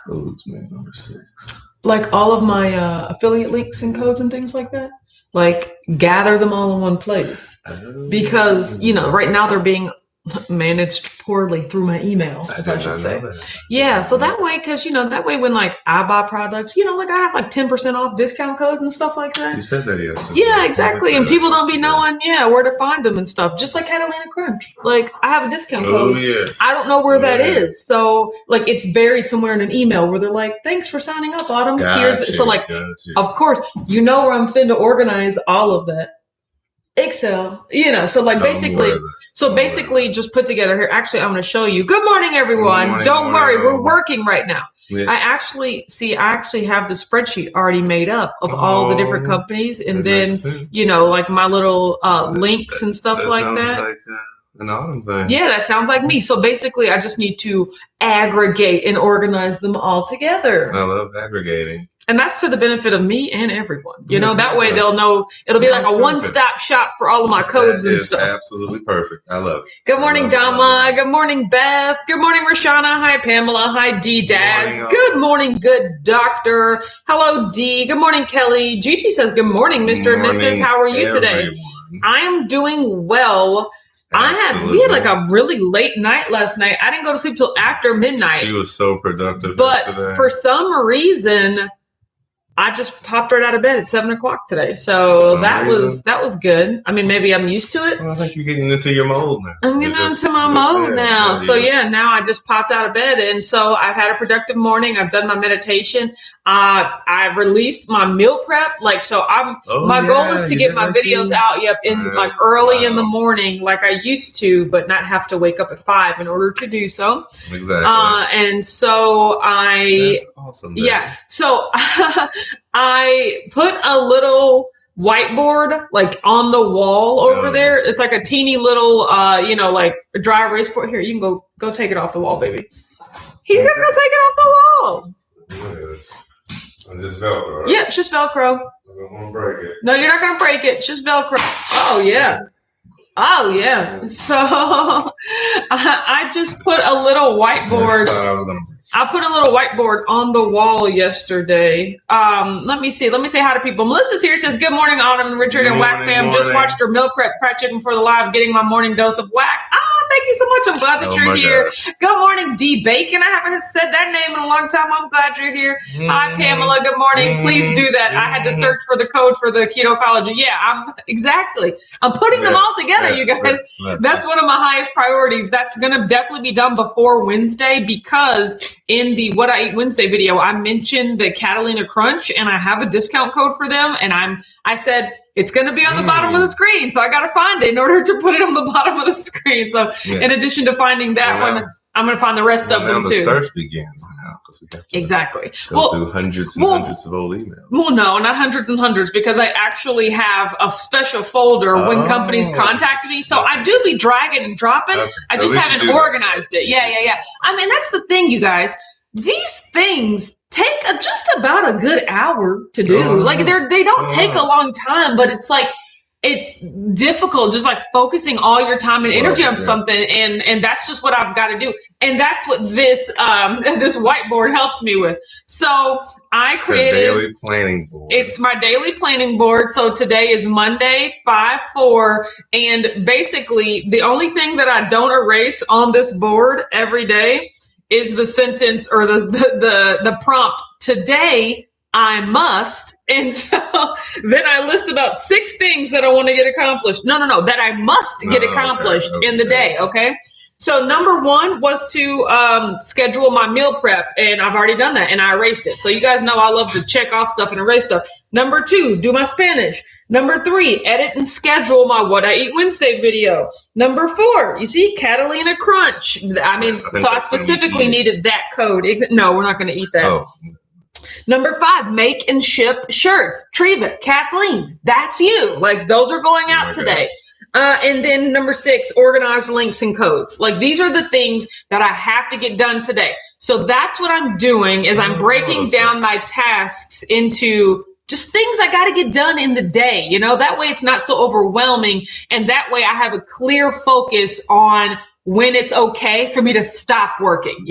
codes, man. Number 6. Like all of my affiliate links and codes and things like that. Like gather them all in one place. Because, right now they're being managed poorly through my email, if I should say. Yeah, so that way, because, that way when, like, I buy products, like, I have, like, 10% off discount codes and stuff like that. You said that yesterday. Yeah, exactly, and people don't be knowing, where to find them and stuff, just like Catalina Crunch. Like, I have a discount code. Yes. I don't know where that is, so, like, it's buried somewhere in an email where they're like, thanks for signing up, Autumn. So, like, of course, where I'm finna organize all of that. Excel, so like basically just put together here. Actually, I'm going to show you. Good morning, everyone. Don't worry. We're working right now. Yes. I actually have the spreadsheet already made up of all the different companies. And then, like my little links and stuff like that. Like an Autumn thing. Yeah, that sounds like me. So basically I just need to aggregate and organize them all together. I love aggregating. And that's to the benefit of me and everyone. That way they'll know. It'll be like a one-stop shop for all of my codes and stuff. Absolutely perfect. I love it. Good morning, Dama. Good morning, Beth. Good morning, Rashana. Hi, Pamela. Hi, D. Daz. Good morning, good doctor. Hello, D. Good morning, Kelly. Gigi says, good morning, Mr. and Mrs. How are you today? I am doing well. We had like a really late night last night. I didn't go to sleep till after midnight. She was so productive. But for some reason, I just popped right out of bed at 7:00 today. So that was good. I mean, maybe I'm used to it. Well, I think you're getting into your mode now. I'm getting into my mode now. So now I just popped out of bed. And so I've had a productive morning. I've done my meditation. I released my meal prep. My goal is to get my videos out early in the morning like I used to, but not have to wake up at 5 in order to do so. Exactly. And so That's awesome. Baby. Yeah. So I put a little whiteboard like on the wall over there. It's like a teeny little, like a dry erase board. Here, you can go take it off the wall, baby. He's gonna go take it off the wall. It's just Velcro, right? Yeah, it's just Velcro. I don't want to break it. No, you're not gonna break it. It's just Velcro. Oh yeah. Oh yeah. So I just put a little whiteboard. I put a little whiteboard on the wall yesterday. Let me say hi to people. Melissa's here. Says, good morning, Autumn, Richard, and Whack Fam. Just watched your meal prep fried chicken for the live, getting my morning dose of Whack. Thank you so much. I'm glad that you're here. Gosh. Good morning, D. Bacon. I haven't said that name in a long time. I'm glad you're here. Hi, Pamela. Good morning. Please do that. I had to search for the code for the keto collagen. Yeah, I'm putting them all together, you guys. That's one of my highest priorities. That's going to definitely be done before Wednesday, because in the What I Eat Wednesday video, I mentioned the Catalina Crunch, and I have a discount code for them. And I said, it's going to be on the bottom of the screen. So I got to find it in order to put it on the bottom of the screen. So in addition to finding that one, I'm going to find the rest of them too. The search begins now, because we have to go through hundreds and hundreds of old emails. Well, no, not hundreds and hundreds, because I actually have a special folder when companies contact me. So I do be dragging and dropping. Okay. I just haven't organized it. Yeah. I mean, that's the thing, you guys. These things take just about a good hour to do. They don't take a long time, but it's like, it's difficult just like focusing all your time and energy on something, and that's just what I've got to do, and that's what this this whiteboard helps me with. So I created a daily planning board. It's my daily planning board. So today is Monday, 5/4, and basically the only thing that I don't erase on this board every day is the sentence or the prompt. Today I must. And so then I list about 6 things that I want to get accomplished. No, that I must get accomplished in the day. Okay. So number 1 was to schedule my meal prep, and I've already done that and I erased it. So you guys know I love to check off stuff and erase stuff. Number 2, do my Spanish. Number 3, edit and schedule my What I Eat Wednesday video. Number 4, you see, Catalina Crunch. I specifically needed that code. No, we're not going to eat that. Oh. Number 5, make and ship shirts. Treva, Kathleen, that's you. Like, those are going out today. And then number 6, organize links and codes. Like, these are the things that I have to get done today. So that's what I'm doing, is I'm breaking down my tasks into just things I got to get done in the day. That way it's not so overwhelming. And that way I have a clear focus on when it's okay for me to stop working,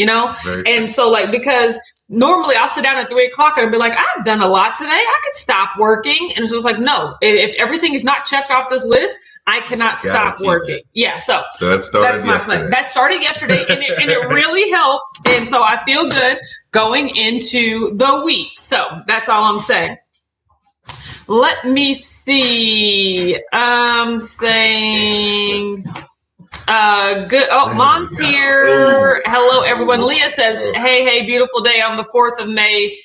And so because normally I'll sit down at 3 o'clock and I'll be like, I've done a lot today. I could stop working. And it's just like, no, if everything is not checked off this list, I cannot stop working. Yeah. So that started yesterday. That started yesterday and it really helped. And so I feel good going into the week. So that's all I'm saying. Let me see. I'm saying good. Oh, Mom's here. Hello, everyone. Leah says, hey, beautiful day on the 4th of May.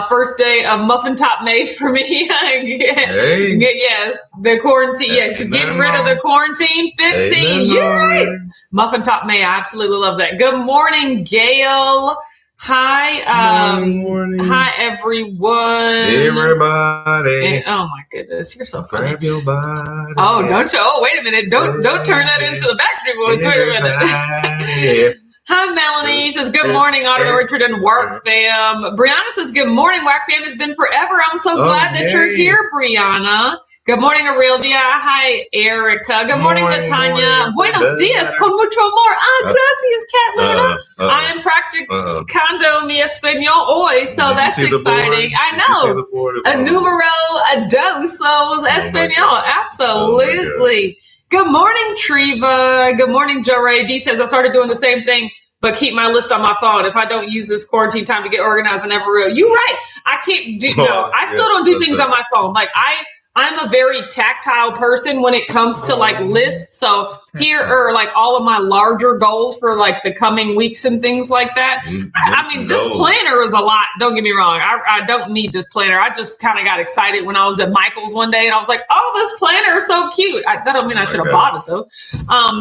First day of Muffin Top May for me. Yes, the quarantine. Yes, getting rid of the quarantine. 15. You're right. Muffin Top May. I absolutely love that. Good morning, Gail. Hi. Morning. Hi, everyone. Everybody. And, oh my goodness, you're so funny. Grab your body. Oh, don't you? Oh, wait a minute. Don't turn that into the Backstreet Boys. Wait a minute. Hi, Melanie says, good morning, Otto, Richard, and Work Fam. Brianna says, good morning, Work Fam. It's been forever. I'm so glad that you're here, Brianna. Good morning, Aurelia. Hi, Erica. Good morning, Latanya. Buenos dias, con mucho amor. Gracias, Catlina. I am practicando mi español hoy, so that's exciting. I know. A numero dos español. Absolutely. Good morning, Treva. Good morning, Joe Ray. D says, I started doing the same thing, but keep my list on my phone. If I don't use this quarantine time to get organized, I never will. You're right. I still don't do things on my phone. Like I'm a very tactile person when it comes to like lists. So here are like all of my larger goals for like the coming weeks and things like that. I mean, this planner is a lot. Don't get me wrong. I don't need this planner. I just kind of got excited when I was at Michael's one day and I was like, oh, this planner is so cute. That don't mean I should have bought it though.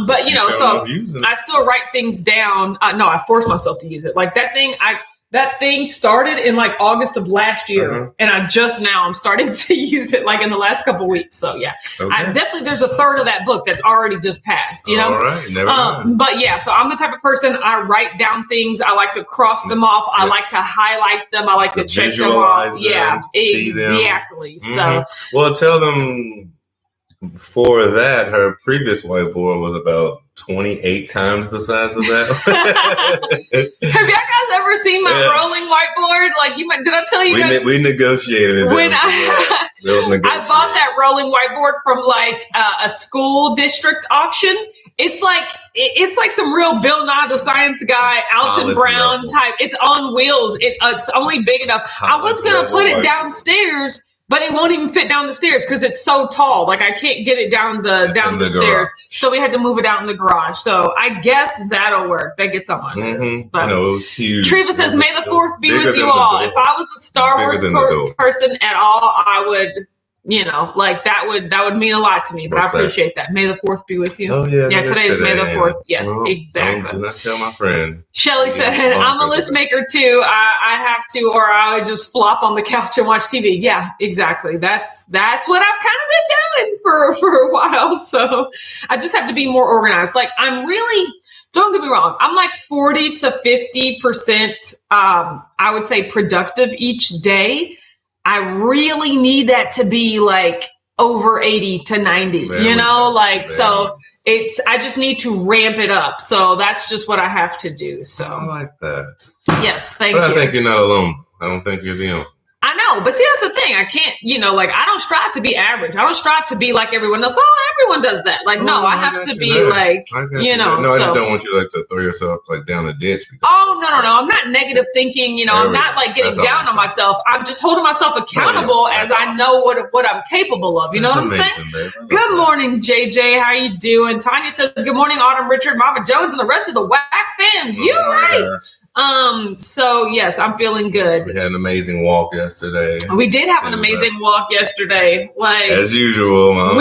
But you know, so I still write things down. No, I forced myself to use it. Like that thing started in like August of last year, and I'm starting to use it like in the last couple weeks. So yeah, definitely there's a third of that book that's already just passed, you know? All right, never mind. But yeah, so I'm the type of person, I write down things. I like to cross them off. I like to highlight them. I like to check them off. Yeah, exactly. So well, tell them before that, her previous whiteboard was about 28 times the size of that. Have y'all guys ever seen my rolling whiteboard? Like did I tell you guys? We negotiated it. When I bought that rolling whiteboard from like a school district auction. It's like some real Bill Nye the Science Guy, Alton Brown type. It's on wheels. It's only big enough. I was gonna put it downstairs. But it won't even fit down the stairs because it's so tall. Like I can't get it down the stairs. Garage. So we had to move it out in the garage. So I guess that'll work. That gets on my nerves. But no, it was huge. Treva says, may the 4th be with you all. If I was a Star Wars person at all, I would, like that would mean a lot to me. But I appreciate that. May the 4th be with you. Oh, yeah. Yeah, today is May the 4th. Yes, exactly. Do not tell my friend. Shelly said, I'm a list maker too. I have to, or I would just flop on the couch and watch TV. Yeah, exactly. That's what I've kind of been doing for a while. So I just have to be more organized. Like I'm really, don't get me wrong, I'm like 40 to 50%, I would say productive each day. I really need that to be like over 80 to 90, so I just need to ramp it up. So that's just what I have to do. So I like that. Yes, thank you. I think you're not alone. I don't think you're the only. I know, but see, that's the thing. I can't, I don't strive to be average. I don't strive to be like everyone else. Oh, everyone does that. Like, no, I have to be like, No, I just don't want you to throw yourself like down the ditch. Oh, no. I'm not negative thinking. I'm not like getting down on myself. I'm just holding myself accountable as I know what I'm capable of. You know what I'm saying? Babe. Good morning, JJ. How you doing? Tanya says, good morning, Autumn, Richard, Mama Jones, and the rest of the WAC fam. You're right. Gosh. So yes, I'm feeling good. We had an amazing walk yesterday. We did have an amazing walk yesterday. Like as usual, Mom.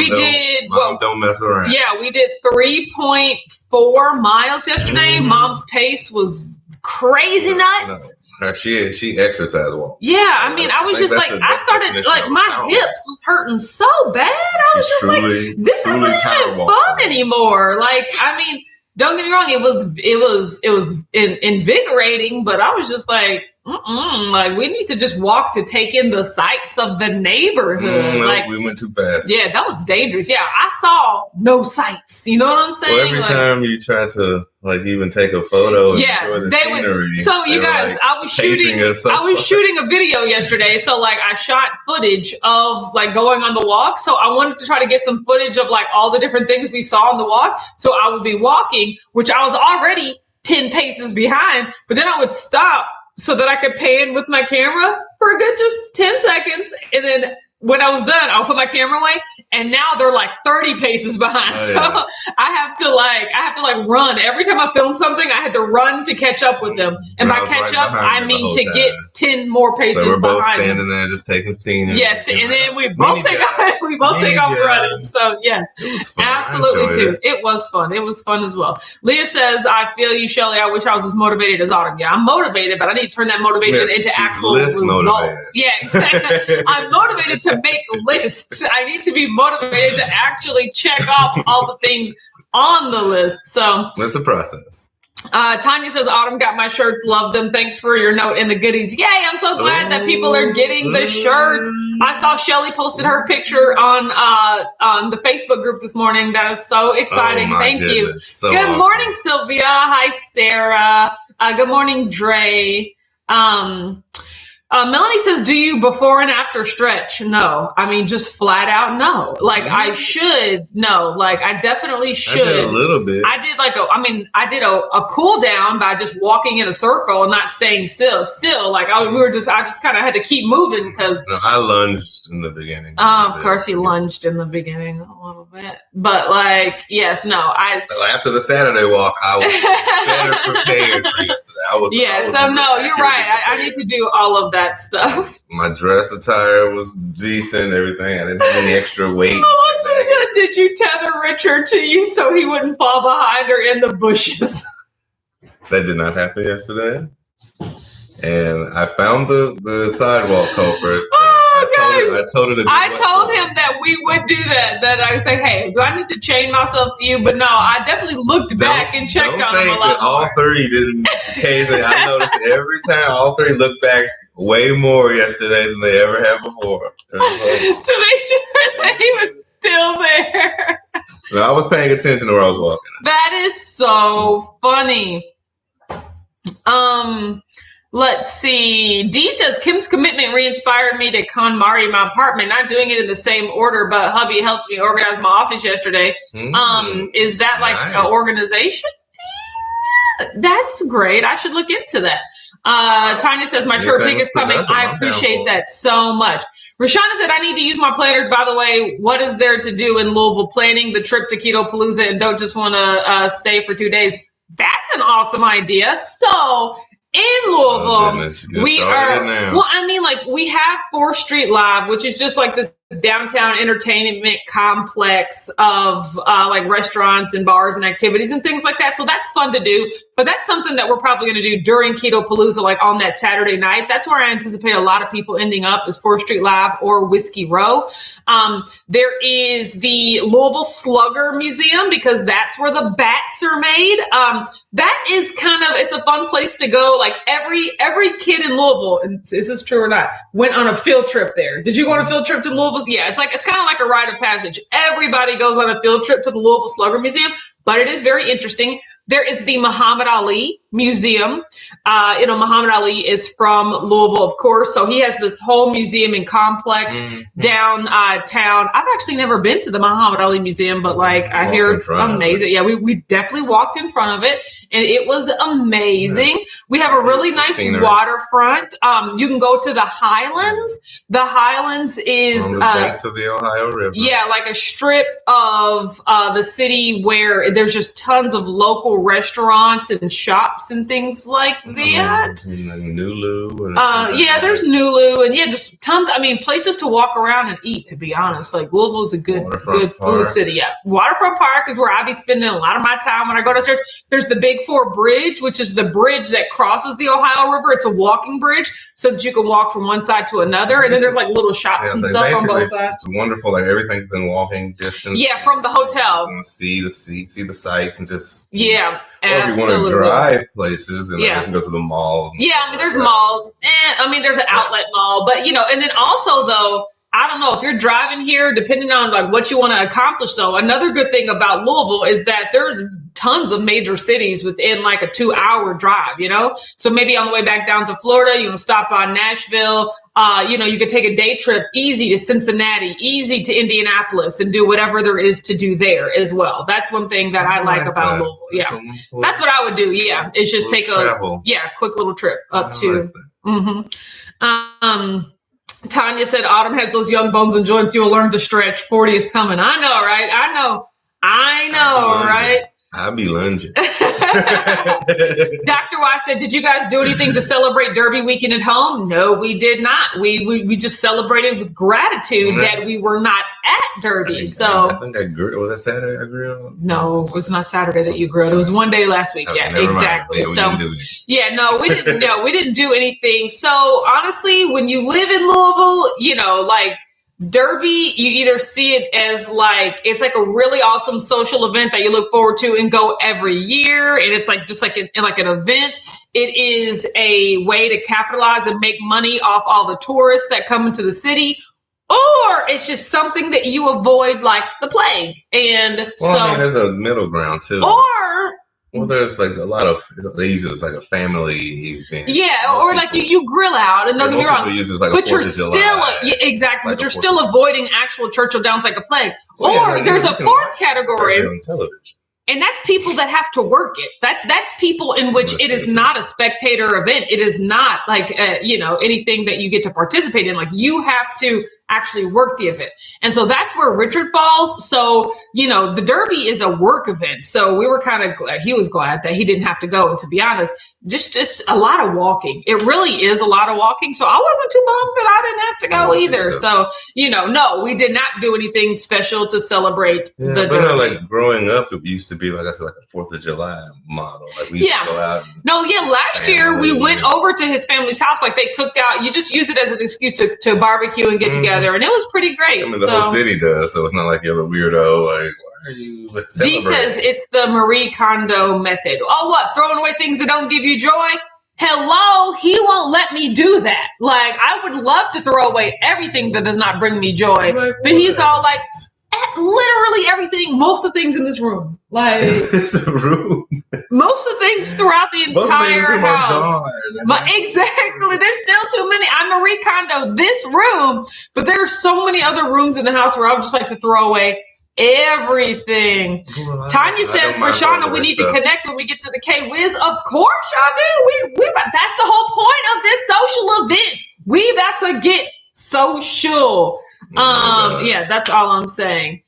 Don't mess around. Yeah, we did 3.4 miles yesterday. Mom's pace was crazy nuts. No. She exercise walk. Yeah, I mean, I was just like, I started like my hips was hurting so bad. I was just like, this isn't even fun anymore. Like, I mean, don't get me wrong, it was invigorating, but I was just like, Like, we need to just walk to take in the sights of the neighborhood. No, like, we went too fast. Yeah, that was dangerous. Yeah, I saw no sights. You know what I'm saying? Well, every time you try to even take a photo and enjoy the scenery. So you guys, I was shooting a video yesterday. So like I shot footage of like going on the walk. So I wanted to try to get some footage of like all the different things we saw on the walk. So I would be walking, which I was already 10 paces behind, but then I would stop so that I could pan with my camera for a good just 10 seconds. And then when I was done, I'll put my camera away, and now they're like 30 paces behind. So I have to run. Every time I film something, I had to run to catch up with them. And by catch up, I mean to get 10 more paces behind. So we're both standing there just taking scenes. Yes, and then we both take off running. So yeah, absolutely too. It was fun. It was fun as well. Leah says, "I feel you, Shelly. I wish I was as motivated as Autumn." Yeah, I'm motivated, but I need to turn that motivation into actual results. Motivated. Yeah, exactly. I'm motivated to make lists. I need to be motivated to actually check off all the things on the list. So that's a process. Tanya says, Autumn got my shirts. Love them. Thanks for your note in the goodies. Yay. I'm so glad that people are getting the shirts. I saw Shelly posted her picture on the Facebook group this morning. That is so exciting. Thank you. So good awesome. Morning, Sylvia. Hi, Sarah. Good morning, Dre. Melanie says, do you before and after stretch? No. I mean, just flat out no. Like, I should. No. Like, I definitely should. I did a little bit. I did a cool down by just walking in a circle and not staying still. Like, I just kind of had to keep moving because. No, I lunged in the beginning. Of course, he lunged in the beginning a little bit. But, like, yes, no. After the Saturday walk, I was better prepared for yesterday. You're right. I need to do all of that stuff. My dress attire was decent, everything. I didn't have any extra weight. Did you tether Richard to you so he wouldn't fall behind or in the bushes? That did not happen yesterday. And I found the sidewalk culprit. I told him that we would do that. That I say, hey, do I need to chain myself to you? But no, I definitely looked back and checked on him a lot more. All three didn't. Occasionally, I noticed every time all three looked back way more yesterday than they ever have before. To make sure that he was still there. No, I was paying attention to where I was walking. That is so funny. Let's see. Dee says, Kim's commitment re-inspired me to KonMari my apartment. Not doing it in the same order, but hubby helped me organize my office yesterday. Is that like an organization? That's great. I should look into that. Tanya says, my shirt pick is coming. I appreciate that so much. Rashana said, I need to use my planners. By the way, what is there to do in Louisville? Planning the trip to Keto Palooza and don't just want to stay for 2 days. That's an awesome idea. So in Louisville, we have 4th Street Live, which is just like this downtown entertainment complex of like restaurants and bars and activities and things like that. So that's fun to do. But that's something that we're probably going to do during Keto Palooza, like on that Saturday night. That's where I anticipate a lot of people ending up is 4th Street Live or Whiskey Row. There is the Louisville Slugger Museum because that's where the bats are made. That is it's a fun place to go. Like every kid in Louisville, and is this true or not, went on a field trip there. Did you go on a field trip to Louisville? Yeah, it's kind of like a rite of passage. Everybody goes on a field trip to the Louisville Slugger Museum, but it is very interesting. There is the Muhammad Ali Museum. Muhammad Ali is from Louisville, of course. So he has this whole museum and complex downtown. I've actually never been to the Muhammad Ali Museum, but I hear it's amazing. Yeah, we definitely walked in front of it and it was amazing. Yes. We have a really nice waterfront. You can go to the Highlands. The Highlands is on the banks of the Ohio River. Yeah, like a strip of the city where there's just tons of local restaurants and shops and things like that. Nulu. There's Nulu and just tons. I mean, places to walk around and eat. To be honest, like Louisville's a good food city. Yeah, Waterfront Park is where I be spending a lot of my time when I go downstairs. There's the Big Four Bridge, which is the bridge that crosses the Ohio River. It's a walking bridge, so that you can walk from one side to another. And then there's like little shops and stuff on both sides. It's wonderful. Like everything's been walking distance. Yeah, from the hotel. See the sights and just Yeah, Or if you want to drive places and you can go to the malls. Yeah, I mean, there's malls. There's an outlet mall. But, and then also, though, I don't know if you're driving here, depending on like what you want to accomplish, though. Another good thing about Louisville is that there's tons of major cities within like a 2-hour drive, So maybe on the way back down to Florida, you can stop on Nashville. You could take a day trip easy to Cincinnati, easy to Indianapolis, and do whatever there is to do there as well. That's one thing that I like about Louisville. Yeah, that's what I would do. Yeah, it's just take a quick little trip up to. Tanya said, Autumn has those young bones and joints. You'll learn to stretch. 40 is coming. I know, right? I know, right? I'll be lunging. Dr. Y said, did you guys do anything to celebrate Derby weekend at home? No, we did not. We just celebrated with gratitude that we were not at Derby. I think I grilled. Was that Saturday I grilled? No, it was not Saturday that you grilled. It was one day last week. Okay, yeah, exactly. We We didn't do anything. So honestly, when you live in Louisville, like Derby, you either see it as like it's like a really awesome social event that you look forward to and go every year, and it's like just like an event. It is a way to capitalize and make money off all the tourists that come into the city, or it's just something that you avoid like the plague. And there's a middle ground too. Well, there's like a lot of they use it as like a family event. Yeah, or like you grill out, and don't get me wrong, but you're still exactly, but you're still avoiding actual Churchill Downs like a plague. Or there's a fourth category on television. And that's people that have to work it. That's people in which it is not a spectator event. It is not like, anything that you get to participate in. Like you have to actually work the event. And so that's where Richard falls. So, the Derby is a work event. So we were kind of glad, he was glad that he didn't have to go. And to be honest, just a lot of walking. It really is a lot of walking. So I wasn't too bummed that I didn't have to go either. Jesus. So, no, we did not do anything special to celebrate the Derby. But like growing up, it used to be, like I said, like a 4th of July model. Like we used to go out. Last year we went over to his family's house. Like they cooked out. You just use it as an excuse to barbecue and get together. And it was pretty great. The whole city does. So it's not like you're a weirdo. Like, why are you D says it's the Marie Kondo method. Oh, what? Throwing away things that don't give you joy? Hello, he won't let me do that. Like, I would love to throw away everything that does not bring me joy. But he's all like, literally everything, most of the things in this room. Like, it's a room. Most of the things throughout the entire house. But exactly, there's still too many. I'm Marie Kondo this room, but there are so many other rooms in the house where I would just like to throw away everything. Tanya says, Rashana, we need to connect when we get to the K-Wiz. Of course y'all do. That's the whole point of this social event. We about to get social. That's all I'm saying.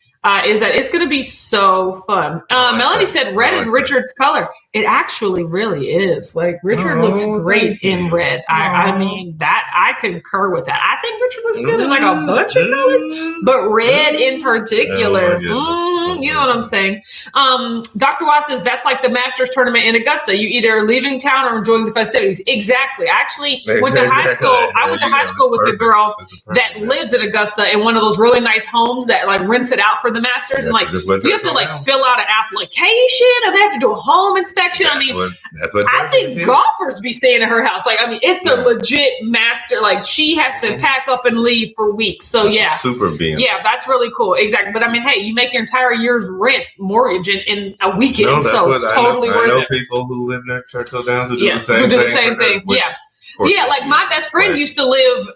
Is that it's going to be so fun. Melanie said red is Richard's color. It actually really is. Like Richard looks great in red. I mean, that I concur with that. I think Richard looks good in like a bunch of colors, but red in particular. You know what I'm saying? Dr. Watts says that's like the Masters tournament in Augusta. You either leaving town or enjoying the festivities. Exactly. I actually went to high school. I went to high school with a girl that lives in Augusta in one of those really nice homes that like rents it out for the Masters. And like you have to like fill out an application, and they have to do a home inspection. I think golfers be staying at her house. Like, I mean, it's a legit master. Like, she has to pack up and leave for weeks. So that's super being. Yeah, that's really cool. Exactly. But I mean, hey, you make your entire year's rent mortgage in a weekend, so it's totally worth it. I know people who live near Churchill Downs who do the same thing. Yeah, like my best friend used to live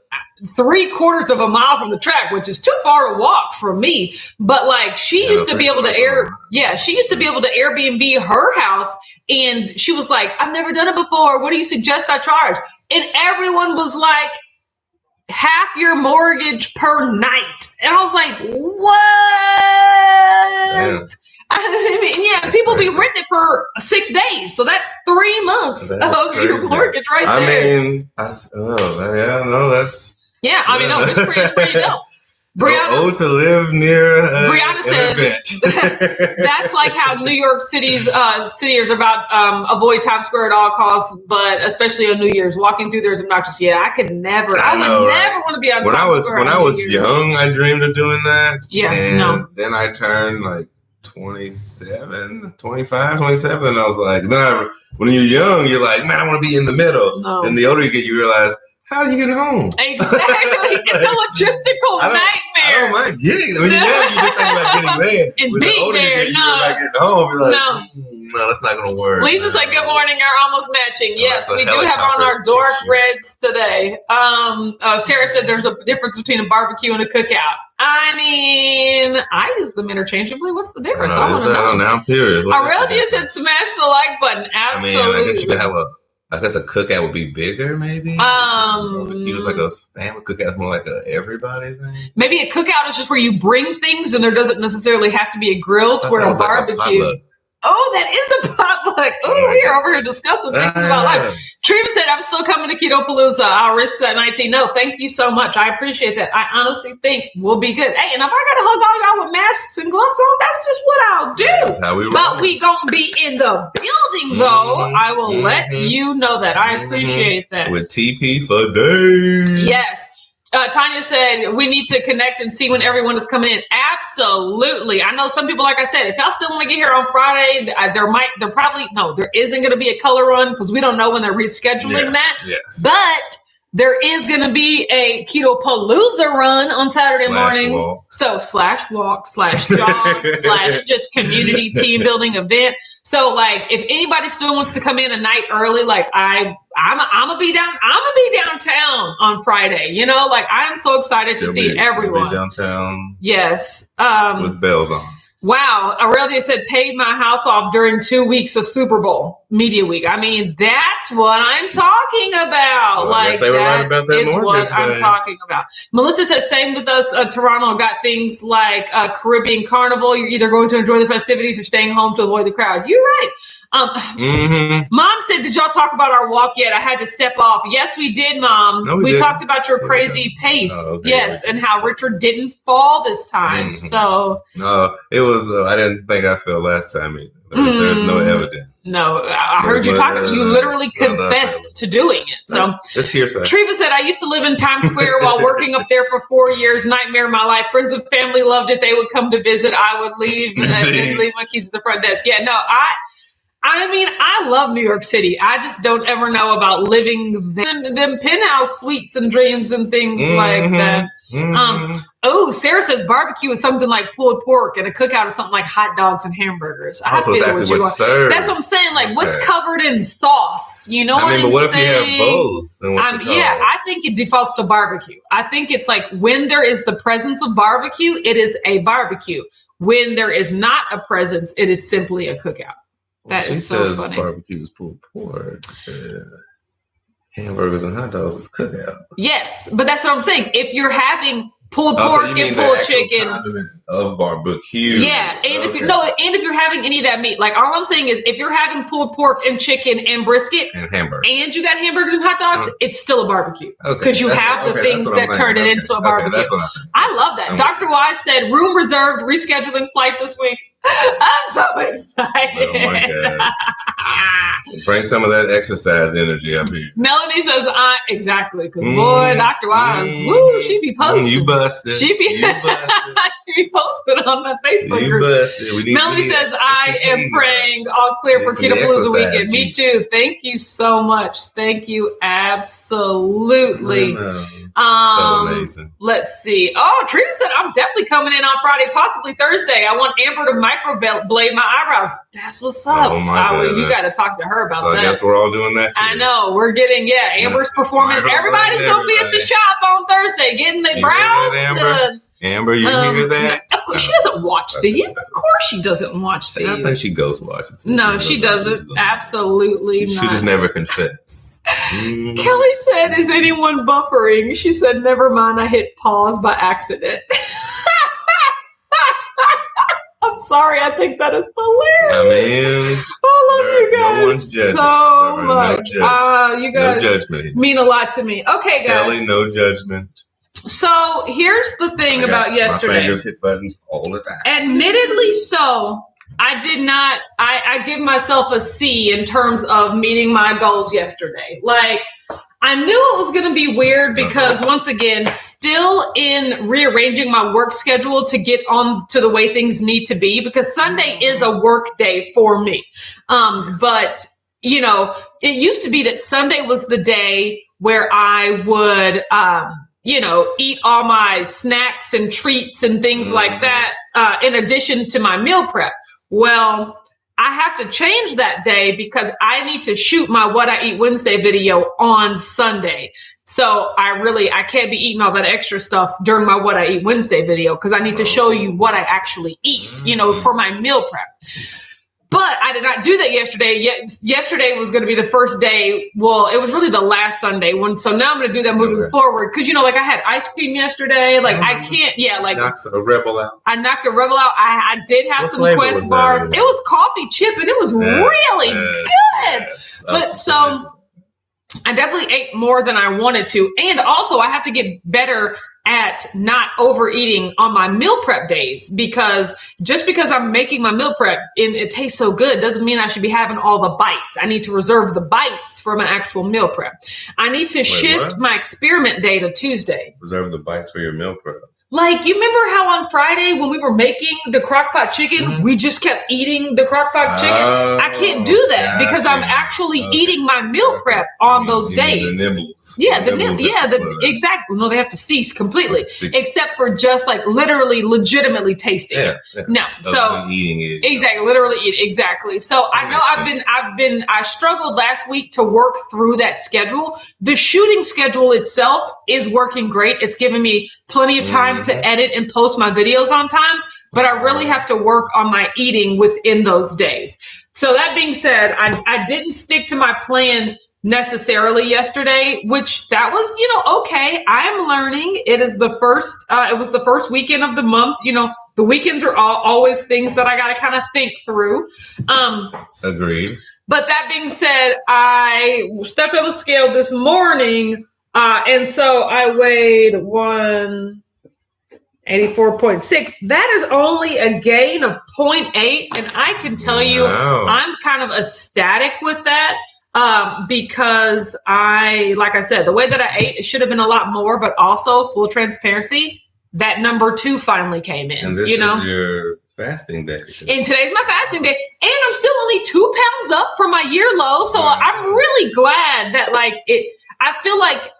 3/4 of a mile from the track, which is too far to walk from me. But like she used to be able to Airbnb her house, and she was like, I've never done it before. What do you suggest I charge? And everyone was like, half your mortgage per night. And I was like, what? Yeah. I mean, people be renting it for 6 days, so that's 3 months of your mortgage right there. I mean, that's no, it's pretty dope. Brianna, to live near Brianna says that's like how New York City's cityers about avoid Times Square at all costs, but especially on New Year's, walking through there is obnoxious. Yeah, I could never. I would never want to be on Times Square. When I was young, I dreamed of doing that. Yeah, Then I turned like 27, 25, 27. And I was like, when you're young, you're like, man, I want to be in the middle. No. And the older you get, you realize, how are you getting home? Exactly. It's a logistical nightmare. I don't mind getting there. When you're young, you just think about getting there. And when being the older there, you get, you're like getting home. You're like, no, that's not going to work. Lisa's like, good morning. You're almost matching. Yes, we do have on our dark reds today. Sarah said there's a difference between a barbecue and a cookout. I mean, I use them interchangeably. What's the difference? I want to know. Now I'm curious. Aurelia said smash the like button. Absolutely. I mean, I guess you could have I guess a cookout would be bigger, maybe. It was like a family cookout. It's more like a everybody thing. Maybe a cookout is just where you bring things, and there doesn't necessarily have to be a grill to where a barbecue. Like that is a potluck. Oh, we are over here discussing things about life. Treva said, I'm still coming to Keto Palooza. I'll risk that 19. No, thank you so much. I appreciate that. I honestly think we'll be good. Hey, and if I got to hug all y'all with masks and gloves on, that's just what I'll do. That's how we roll. But we going to be in the building, though. I will let you know that. I appreciate that. With TP for days. Yes. Tanya said, we need to connect and see when everyone is coming in. Absolutely. I know some people, like I said, if y'all still want to get here on Friday, there isn't going to be a color run because we don't know when they're rescheduling that. Yes. But there is going to be a Keto Palooza run on Saturday morning. Walk. So /walk/jog/ just community team building event. So like, if anybody still wants to come in a night early, like I'm gonna be downtown on Friday. You know, like I'm so excited to see everyone. Be downtown. Yes. With bells on. Wow. Aurelia said, paid my house off during 2 weeks of Super Bowl Media Week. I mean, that's what I'm talking about. Well, I guess they were right about that is what I'm talking about. Melissa says, same with us. Toronto got things like Caribbean Carnival. You're either going to enjoy the festivities or staying home to avoid the crowd. You're right. Mom said, did y'all talk about our walk yet? I had to step off. Yes, we did, Mom. No, we talked about your crazy pace. Oh, okay. Yes, and how Richard didn't fall this time. So it was. I didn't think I fell last time either. There's no evidence. No, I heard you talking. You literally confessed to doing it. So it's hearsay. Treva said, I used to live in Times Square while working up there for 4 years. Nightmare of my life. Friends and family loved it. They would come to visit. I would leave and leave my keys at the front desk. Yeah, no, I mean, I love New York City. I just don't ever know about living them penthouse suites and dreams and things like that. Sarah says barbecue is something like pulled pork, and a cookout is something like hot dogs and hamburgers. That's what I'm saying. Like, what's covered in sauce? You know what I'm saying? But what if you have both? I think it defaults to barbecue. I think it's like when there is the presence of barbecue, it is a barbecue. When there is not a presence, it is simply a cookout. That is so funny. Barbecue is pulled pork. Hamburgers and hot dogs is cookout. Yes, but that's what I'm saying. If you're having pulled pork and pulled chicken of barbecue, and if you're having any of that meat, like all I'm saying is, if you're having pulled pork and chicken and brisket and hamburger, and you got hamburgers and hot dogs, it's still a barbecue because you have the things that turn it into a barbecue. That's what I love that. Dr. Wise said, room reserved, rescheduling flight this week. I'm so excited. Oh my God. Bring some of that exercise energy up here. Melanie says, exactly. Because boy, Dr. Wise, woo, she be posting. You busted. She be posted on that Facebook group. Melanie says, I am praying all clear for Keto Palooza weekend. Me too. Thank you so much. Thank you. Absolutely. So amazing. Let's see. Oh, Trina said, I'm definitely coming in on Friday, possibly Thursday. I want Amber to microblade my eyebrows. That's what's up. Oh my God. You got to talk to her about that. I guess we're all doing that too. I know. We're getting, Amber's performing. Everybody's going to be at the shop on Thursday getting their brows done. Amber, you hear that? She doesn't watch these. Of course she doesn't watch these. I think she ghost watches. No, she doesn't. Absolutely not. She just never confessed. Kelly said, is anyone buffering? She said, never mind. I hit pause by accident. I'm sorry. I think that is hilarious. I mean, I love you guys no one's judging. So much. You guys no judgment. Mean a lot to me. Okay, guys. Kelly, no judgment. So here's the thing about yesterday. My fingers hit buttons all the time. Admittedly so, I did not, I give myself a C in terms of meeting my goals yesterday. Like, I knew it was going to be weird because once again, still in rearranging my work schedule to get on to the way things need to be, because Sunday is a work day for me. But you know, it used to be that Sunday was the day where I would, you know, eat all my snacks and treats and things like that, in addition to my meal prep. Well, I have to change that day because I need to shoot my What I Eat Wednesday video on Sunday. So I can't be eating all that extra stuff during my What I Eat Wednesday video because I need to show you what I actually eat, you know, for my meal prep. But I did not do that yesterday. Yesterday was going to be the first day. Well, it was really the last Sunday one. So now I'm going to do that moving forward. Cause you know, like I had ice cream yesterday. Like I can't, like knocked a Rebel out. I knocked a Rebel out. I did have some Quest bars. It was coffee chip and it was really good. Yes. But so I definitely ate more than I wanted to. And also I have to get better at not overeating on my meal prep days, because just because I'm making my meal prep and it tastes so good doesn't mean I should be having all the bites. I need to reserve the bites for my actual meal prep. I need to shift my experiment day to Tuesday. Reserve the bites for your meal prep. Like, you remember how on Friday when we were making the crock pot chicken, we just kept eating the crock pot chicken? I can't do that because I'm actually eating my meal prep on those days. The nibbles. Yeah, exactly. No, they have to cease completely, except for just like legitimately tasting it. No, so eating it. Exactly, literally eat it. Exactly. So I know I struggled last week to work through that schedule. The shooting schedule itself is working great. It's giving me plenty of time to edit and post my videos on time, but I really have to work on my eating within those days. So that being said, I didn't stick to my plan necessarily yesterday, which that was, okay. I am learning. It was the first weekend of the month. The weekends are always things that I got to kind of think through. Agreed. But that being said, I stepped on the scale this morning, and so I weighed 184.6. That is only a gain of 0.8. And I can tell you, I'm kind of ecstatic with that, because like I said, the way that I ate, it should have been a lot more, but also full transparency, that number 2 finally came in. And this is your fasting day. And today's my fasting day. And I'm still only 2 pounds up from my year low. So I'm really glad that I feel like,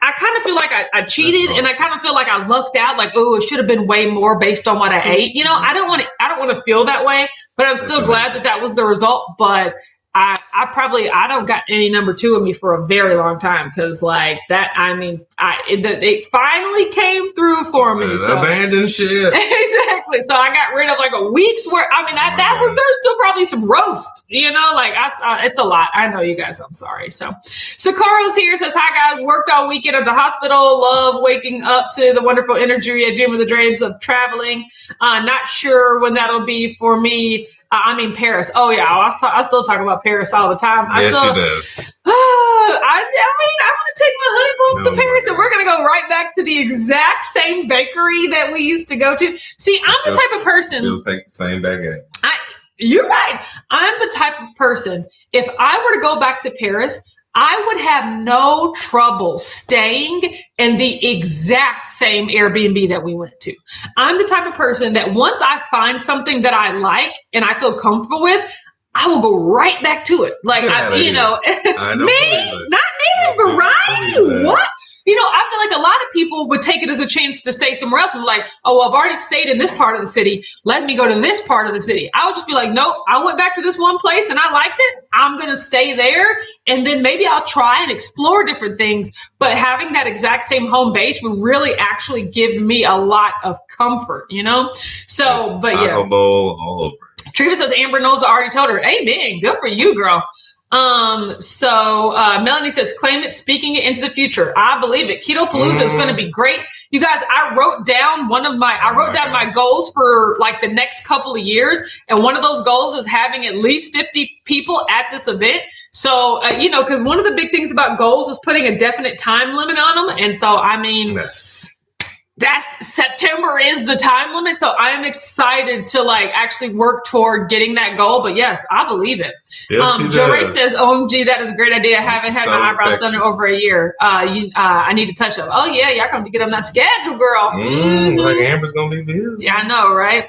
I kind of feel like I cheated, and I kind of feel like I lucked out. Like, it should have been way more based on what I ate. I don't want to feel that way, but I'm still glad that was the result. But I don't got any number 2 of me for a very long time, because it finally came through for me. So. Abandoned ship. Exactly. So I got rid of like a week's worth. There's still probably some roast, it's a lot. I know you guys, I'm sorry. So Carlos here says, hi guys, worked all weekend at the hospital. Love waking up to the wonderful energy. I dream of the dreams of traveling. Not sure when that'll be for me. Paris. Oh yeah, I still talk about Paris all the time. Yes, she does. I want to take my honeymoons to Paris, and we're going to go right back to the exact same bakery that we used to go to. See, I'm the type of person. She'll take the same baguette. You're right. I'm the type of person, if I were to go back to Paris, I would have no trouble staying in the exact same Airbnb that we went to. I'm the type of person that once I find something that I like and I feel comfortable with, I will go right back to it. Like, not me, but Ryan, what? I feel like a lot of people would take it as a chance to stay somewhere else and be like, oh, well, I've already stayed in this part of the city. Let me go to this part of the city. I would just be like, nope, I went back to this one place and I liked it. I'm going to stay there. And then maybe I'll try and explore different things. But having that exact same home base would really actually give me a lot of comfort, So, it's but Taco Bowl all over. Triva says Amber knows. I already told her. Amen. Good for you, girl. So Melanie says, claim it, speaking it into the future. I believe it. Keto Palooza is going to be great. You guys, I wrote down my goals for like the next couple of years. And one of those goals is having at least 50 people at this event. So, because one of the big things about goals is putting a definite time limit on them. And so, yes. September is the time limit. So I am excited to like actually work toward getting that goal. But yes, I believe it. Yes, Joe Ray says, OMG, that is a great idea. I haven't had my eyebrows done in over a year. I need to touch up. Oh yeah, y'all come to get on that schedule, girl. Like Amber's gonna be busy. Yeah, I know, right?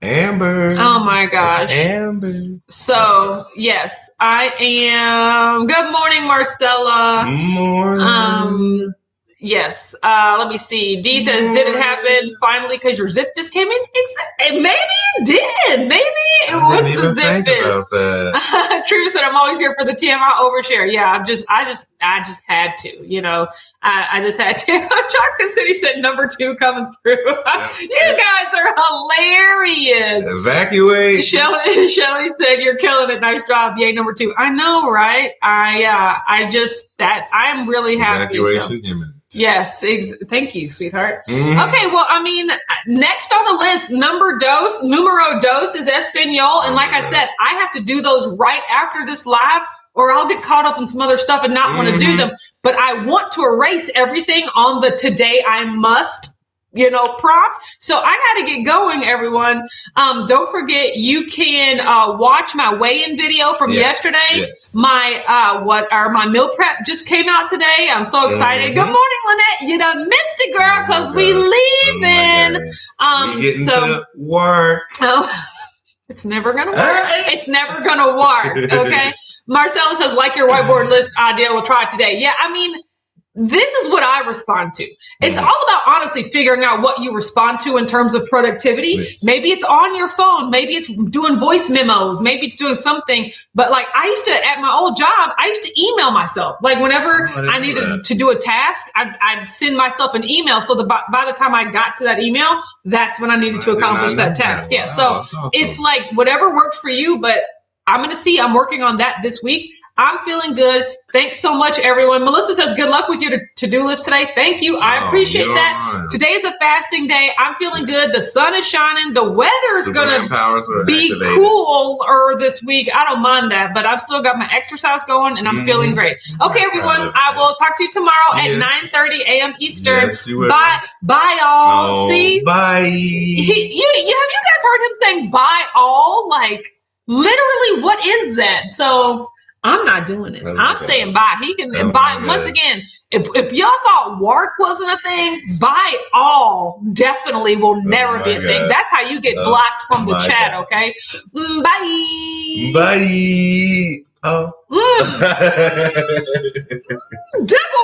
Amber. Oh my gosh. Amber. So yes, I am. Good morning, Marcella. Morning. Yes. Let me see. D says, did it happen finally because your zip just came in? Maybe it did. Maybe it was the zip in. True said, I'm always here for the TMI overshare. Yeah, I just had to, you know. I just had to. Chocolate City said number 2 coming through. You guys are hilarious. Evacuate. Shelly said, you're killing it. Nice job. Yay, number 2. I know, right? I'm really happy. Evacuation imminent. Yes, thank you, sweetheart. Okay, well, I mean, next on the list, numero dos is Espanol, and like I said, I have to do those right after this live, or I'll get caught up in some other stuff and not want to do them. But I want to erase everything on the today I must, prompt. So I got to get going, everyone. Don't forget, you can watch my weigh-in video from yesterday. Yes. My meal prep just came out today. I'm so excited. Good morning, Lynette. You done missed it, girl, because we leaving. We getting to work. Oh, it's never gonna work. It's never gonna work. Okay. Marcella says, like your whiteboard list idea, we'll try it today. Yeah, I mean, this is what I respond to. It's all about honestly figuring out what you respond to in terms of productivity. Yes. Maybe it's on your phone. Maybe it's doing voice memos. Maybe it's doing something. But like I used to, at my old job, I used to email myself. Like whenever I needed to do a task, I'd send myself an email. So by the time I got to that email, that's when I needed to accomplish that task. Yeah. So awesome. It's like whatever works for you, but I'm going to see. I'm working on that this week. I'm feeling good. Thanks so much, everyone. Melissa says, good luck with your to-do list today. Thank you. I appreciate that. Right. Today is a fasting day. I'm feeling good. The sun is shining. The weather is going to be cooler this week. I don't mind that, but I've still got my exercise going, and I'm feeling great. Okay, everyone. I will talk to you tomorrow at 9:30 a.m. Eastern. Yes, you will. Bye, all. Oh, see? Bye. Have you guys heard him saying bye, all? Like, literally, what is that? So I'm not doing it. I'm staying by. He can buy once again. If y'all thought work wasn't a thing, buy all definitely will never be a thing. That's how you get blocked from the chat. Okay. Bye. Bye. Oh. Double.